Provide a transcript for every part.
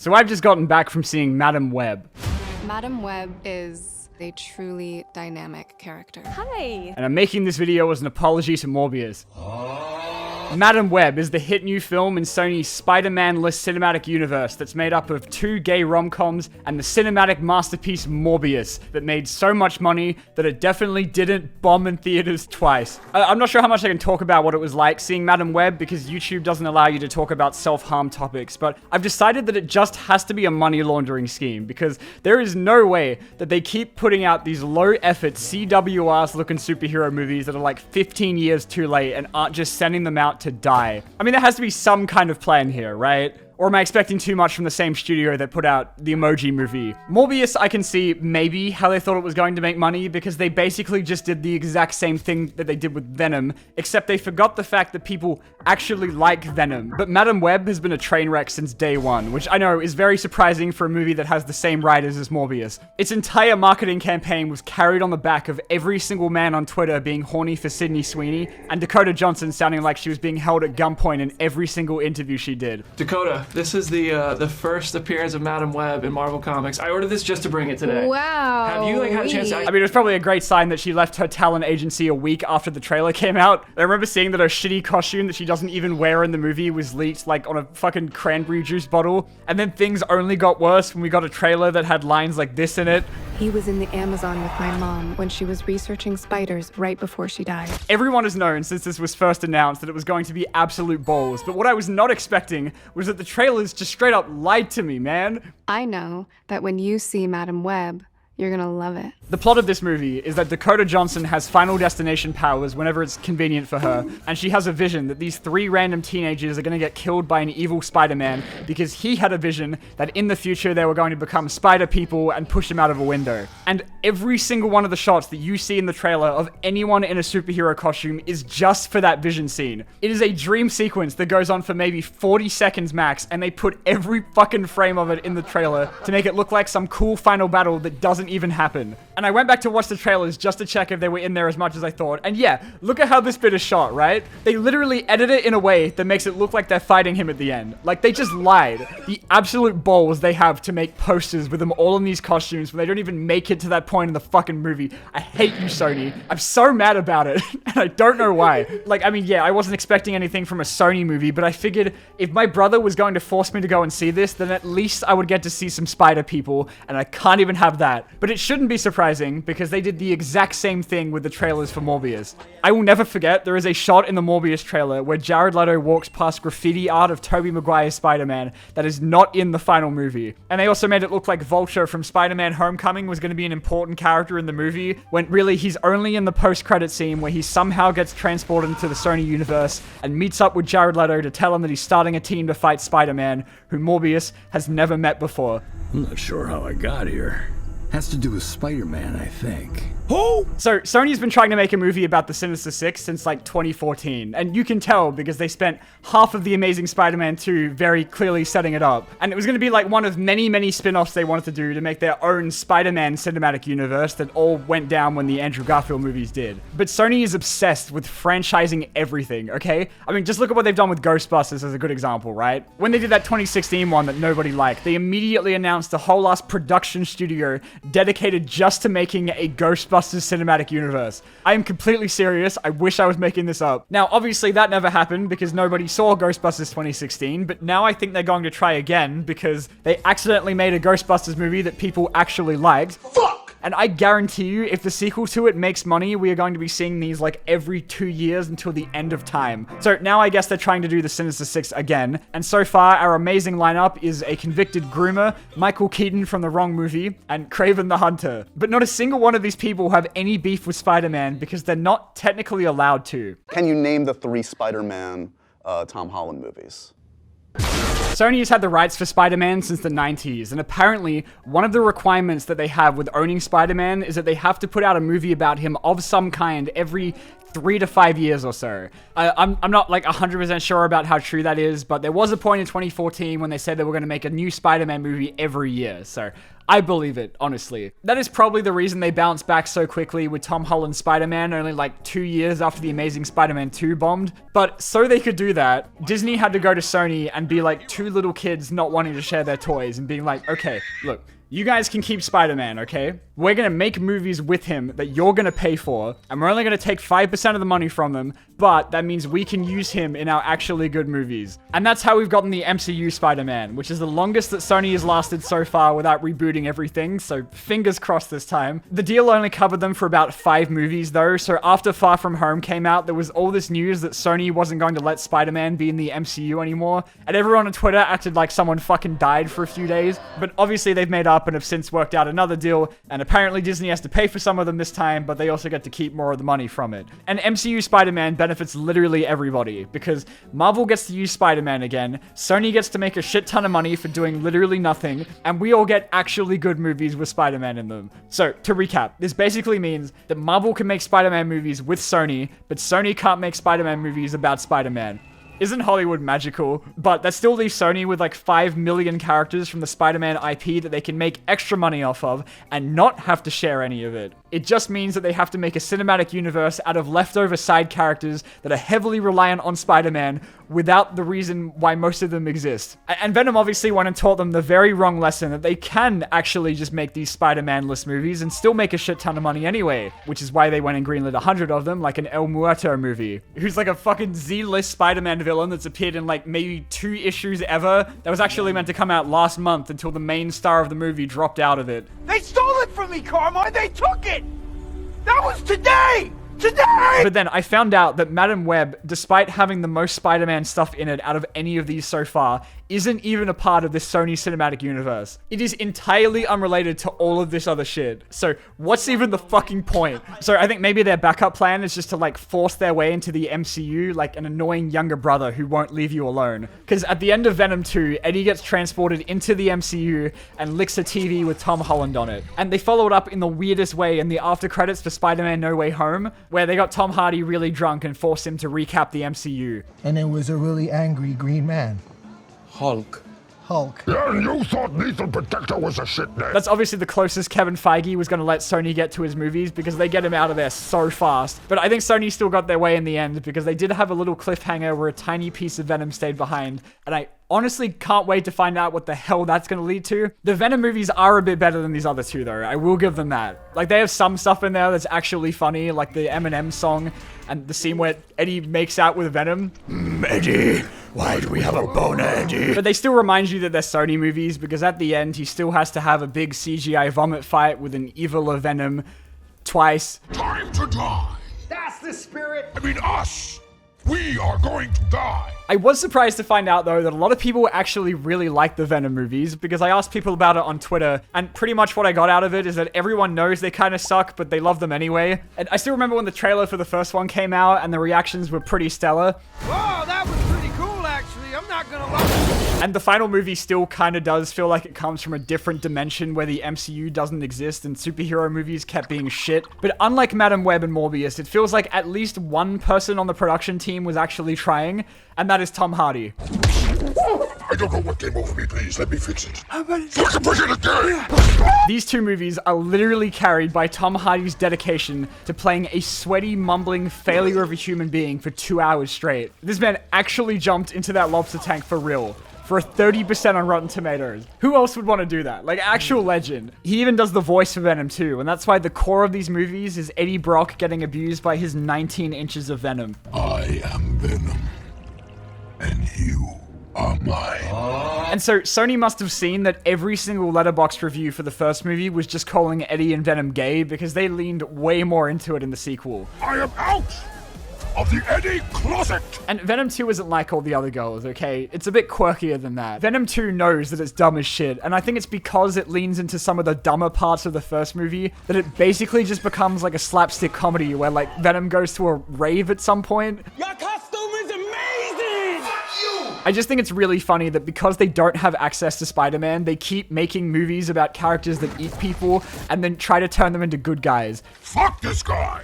So I've just gotten back from seeing Madam Web. Madam Web is a truly dynamic character. Hi! And I'm making this video as an apology to Morbius. Madam Web is the hit new film in Sony's Spider-Man-less cinematic universe that's made up of 2 gay rom-coms and the cinematic masterpiece Morbius that made so much money that it definitely didn't bomb in theaters twice. I'm not sure how much I can talk about what it was like seeing Madam Web because YouTube doesn't allow you to talk about self-harm topics, but I've decided that it just has to be a money laundering scheme because there is no way that they keep putting out these low-effort CWRs looking superhero movies that are like 15 years too late and aren't just sending them out to die. I mean, there has to be some kind of plan here, right? Or am I expecting too much from the same studio that put out the Emoji Movie? Morbius, I can see maybe how they thought it was going to make money because they basically just did the exact same thing that they did with Venom, except they forgot the fact that people actually like Venom. But Madam Web has been a train wreck since day one, which I know is very surprising for a movie that has the same writers as Morbius. Its entire marketing campaign was carried on the back of every single man on Twitter being horny for Sydney Sweeney, and Dakota Johnson sounding like she was being held at gunpoint in every single interview she did. Dakota, this is the first appearance of Madam Web in Marvel Comics. I ordered this just to bring it today. Wow. Have you had a chance to... I mean, it was probably a great sign that she left her talent agency a week after the trailer came out. I remember seeing that her shitty costume that she doesn't even wear in the movie was leaked like on a fucking cranberry juice bottle. And then things only got worse when we got a trailer that had lines like this in it. He was in the Amazon with my mom when she was researching spiders right before she died. Everyone has known since this was first announced that it was going to be absolute balls, but what I was not expecting was that the trailers just straight up lied to me, man. I know that when you see Madam Web, you're gonna love it. The plot of this movie is that Dakota Johnson has Final Destination powers whenever it's convenient for her, and she has a vision that these 3 random teenagers are going to get killed by an evil Spider-Man because he had a vision that in the future they were going to become spider people and push him out of a window. And every single one of the shots that you see in the trailer of anyone in a superhero costume is just for that vision scene. It is a dream sequence that goes on for maybe 40 seconds max, and they put every fucking frame of it in the trailer to make it look like some cool final battle that doesn't even happen. And I went back to watch the trailers just to check if they were in there as much as I thought. And yeah, look at how this bit is shot, right? They literally edit it in a way that makes it look like they're fighting him at the end. Like, they just lied. The absolute balls they have to make posters with them all in these costumes when they don't even make it to that point in the fucking movie. I hate you, Sony. I'm so mad about it, and I don't know why. Like, I mean, yeah, I wasn't expecting anything from a Sony movie, but I figured if my brother was going to force me to go and see this, then at least I would get to see some spider people, and I can't even have that. But it shouldn't be surprising, because they did the exact same thing with the trailers for Morbius. I will never forget, there is a shot in the Morbius trailer where Jared Leto walks past graffiti art of Tobey Maguire's Spider-Man that is not in the final movie. And they also made it look like Vulture from Spider-Man Homecoming was going to be an important character in the movie, when really he's only in the post-credit scene where he somehow gets transported into the Sony universe and meets up with Jared Leto to tell him that he's starting a team to fight Spider-Man, who Morbius has never met before. I'm not sure how I got here. Has to do with Spider-Man, I think. Who? So, Sony's been trying to make a movie about the Sinister Six since like 2014, and you can tell because they spent half of the Amazing Spider-Man 2 very clearly setting it up. And it was going to be like one of many, many spin-offs they wanted to do to make their own Spider-Man cinematic universe that all went down when the Andrew Garfield movies did. But Sony is obsessed with franchising everything, okay? I mean, just look at what they've done with Ghostbusters as a good example, right? When they did that 2016 one that nobody liked, they immediately announced a whole ass production studio dedicated just to making a Ghostbusters cinematic universe. I am completely serious. I wish I was making this up. Now, obviously that never happened because nobody saw Ghostbusters 2016, but now I think they're going to try again because they accidentally made a Ghostbusters movie that people actually liked. Fuck! And I guarantee you, if the sequel to it makes money, we are going to be seeing these like every 2 years until the end of time. So now I guess they're trying to do the Sinister Six again. And so far, our amazing lineup is a convicted groomer, Michael Keaton from The Wrong Movie, and Kraven the Hunter. But not a single one of these people have any beef with Spider-Man because they're not technically allowed to. Can you name the 3 Spider-Man Tom Holland movies? Sony has had the rights for Spider-Man since the 90s, and apparently one of the requirements that they have with owning Spider-Man is that they have to put out a movie about him of some kind every 3 to 5 years or so. I'm not like 100% sure about how true that is, but there was a point in 2014 when they said they were going to make a new Spider-Man movie every year, so I believe it, honestly. That is probably the reason they bounced back so quickly with Tom Holland's Spider-Man only like 2 years after The Amazing Spider-Man 2 bombed. But so they could do that, Disney had to go to Sony and be like two little kids not wanting to share their toys and being like, okay, look, you guys can keep Spider-Man, okay? We're gonna make movies with him that you're gonna pay for, and we're only gonna take 5% of the money from them, but that means we can use him in our actually good movies. And that's how we've gotten the MCU Spider-Man, which is the longest that Sony has lasted so far without rebooting everything, so fingers crossed this time. The deal only covered them for about 5 movies though, so after Far From Home came out, there was all this news that Sony wasn't going to let Spider-Man be in the MCU anymore, and everyone on Twitter acted like someone fucking died for a few days, but obviously they've made up and have since worked out another deal, and apparently Disney has to pay for some of them this time, but they also get to keep more of the money from it. And MCU Spider-Man benefits literally everybody, because Marvel gets to use Spider-Man again, Sony gets to make a shit ton of money for doing literally nothing, and we all get actually good movies with Spider-Man in them. So, to recap, this basically means that Marvel can make Spider-Man movies with Sony, but Sony can't make Spider-Man movies about Spider-Man. Isn't Hollywood magical? But that still leaves Sony with like 5 million characters from the Spider-Man IP that they can make extra money off of and not have to share any of it. It just means that they have to make a cinematic universe out of leftover side characters that are heavily reliant on Spider-Man without the reason why most of them exist. And Venom obviously went and taught them the very wrong lesson that they can actually just make these Spider-Man-less movies and still make a shit ton of money anyway, which is why they went and greenlit 100 of them, like an El Muerto movie, who's like a fucking Z-list Spider-Man villain that's appeared in like maybe 2 issues ever. That was actually meant to come out last month until the main star of the movie dropped out of it. They stole it from me, Carmine! They took it! That was today! Today! But then I found out that Madam Web, despite having the most Spider-Man stuff in it out of any of these so far, isn't even a part of this Sony cinematic universe. It is entirely unrelated to all of this other shit. So what's even the fucking point? So I think maybe their backup plan is just to like force their way into the MCU like an annoying younger brother who won't leave you alone. Because at the end of Venom 2, Eddie gets transported into the MCU and licks a TV with Tom Holland on it. And they followed up in the weirdest way in the after credits for Spider-Man No Way Home, where they got Tom Hardy really drunk and forced him to recap the MCU. And it was a really angry green man. Hulk. And you thought Lethal Protector was a shit name. That's obviously the closest Kevin Feige was going to let Sony get to his movies because they get him out of there so fast. But I think Sony still got their way in the end because they did have a little cliffhanger where a tiny piece of Venom stayed behind. And I honestly can't wait to find out what the hell that's going to lead to. The Venom movies are a bit better than these other two though. I will give them that. Like they have some stuff in there that's actually funny, like the Eminem song and the scene where Eddie makes out with Venom. Eddie, why do we have a boner, Eddie? But they still remind you that they're Sony movies because at the end he still has to have a big CGI vomit fight with an evil Venom twice. Time to die. That's the spirit! I mean us. We are going to die. I was surprised to find out though that a lot of people actually really like the Venom movies because I asked people about it on Twitter and pretty much what I got out of it is that everyone knows they kind of suck but they love them anyway. And I still remember when the trailer for the first one came out and the reactions were pretty stellar. Whoa, that was pretty cool actually, I'm not gonna lie. And the final movie still kind of does feel like it comes from a different dimension where the MCU doesn't exist and superhero movies kept being shit. But unlike Madam Web and Morbius, it feels like at least one person on the production team was actually trying, and that is Tom Hardy. I don't know what came over me, please. Let me fix it. Fucking push it again! These two movies are literally carried by Tom Hardy's dedication to playing a sweaty, mumbling failure of a human being for 2 hours straight. This man actually jumped into that lobster tank for real. For a 30% on Rotten Tomatoes. Who else would want to do that? Like, actual legend. He even does the voice for Venom too, and that's why the core of these movies is Eddie Brock getting abused by his 19 inches of venom. I am Venom. And you are mine. And so, Sony must have seen that every single Letterboxd review for the first movie was just calling Eddie and Venom gay because they leaned way more into it in the sequel. I am out of the Eddie closet! And Venom 2 isn't like all the other girls, okay? It's a bit quirkier than that. Venom 2 knows that it's dumb as shit, and I think it's because it leans into some of the dumber parts of the first movie that it basically just becomes like a slapstick comedy where like Venom goes to a rave at some point. Your costume is amazing! I just think it's really funny that because they don't have access to Spider-Man, they keep making movies about characters that eat people and then try to turn them into good guys. Fuck this guy!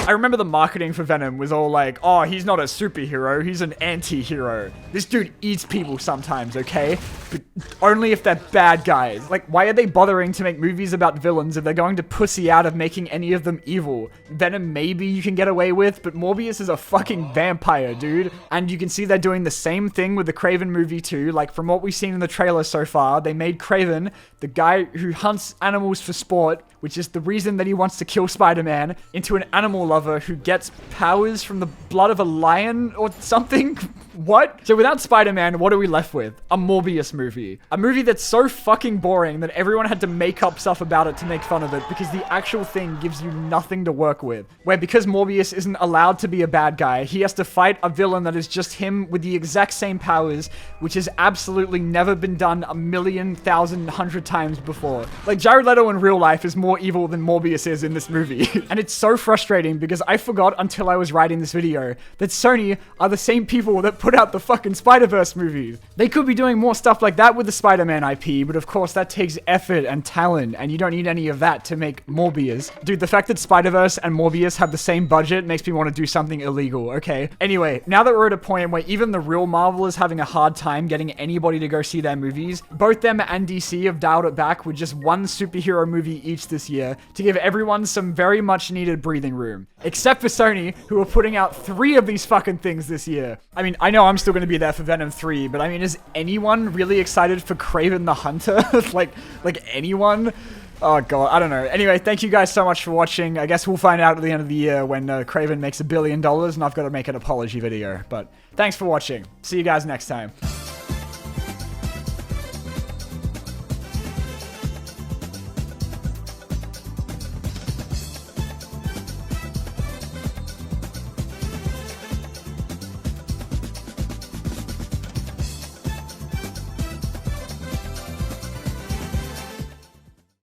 I remember the marketing for Venom was all like, oh, he's not a superhero, he's an anti-hero. This dude eats people sometimes, okay? But only if they're bad guys. Like, why are they bothering to make movies about villains if they're going to pussy out of making any of them evil? Venom maybe you can get away with, but Morbius is a fucking vampire, dude. And you can see they're doing the same thing with the Kraven movie too. Like, from what we've seen in the trailer so far, they made Kraven, the guy who hunts animals for sport, which is the reason that he wants to kill Spider-Man, into an animal lover who gets powers from the blood of a lion or something? What? So without Spider-Man, what are we left with? A Morbius movie. A movie that's so fucking boring that everyone had to make up stuff about it to make fun of it because the actual thing gives you nothing to work with. Where because Morbius isn't allowed to be a bad guy, he has to fight a villain that is just him with the exact same powers, which has absolutely never been done 1,000,000 times before. Like, Jared Leto in real life is more evil than Morbius is in this movie. And it's so frustrating because I forgot until I was writing this video that Sony are the same people that put out the fucking Spider-Verse movies. They could be doing more stuff like that with the Spider-Man IP, but of course that takes effort and talent, and you don't need any of that to make Morbius. Dude, the fact that Spider-Verse and Morbius have the same budget makes me want to do something illegal, okay? Anyway, now that we're at a point where even the real Marvel is having a hard time getting anybody to go see their movies, both them and DC have dialed it back with just one superhero movie each this year to give everyone some very much needed breathing room. Except for Sony, who are putting out 3 of these fucking things this year. I mean, I know I'm still going to be there for Venom 3, but I mean, is anyone really excited for Kraven the Hunter? like anyone? Oh god, I don't know. Anyway, thank you guys so much for watching. I guess we'll find out at the end of the year when Kraven makes $1 billion and I've got to make an apology video. But thanks for watching. See you guys next time.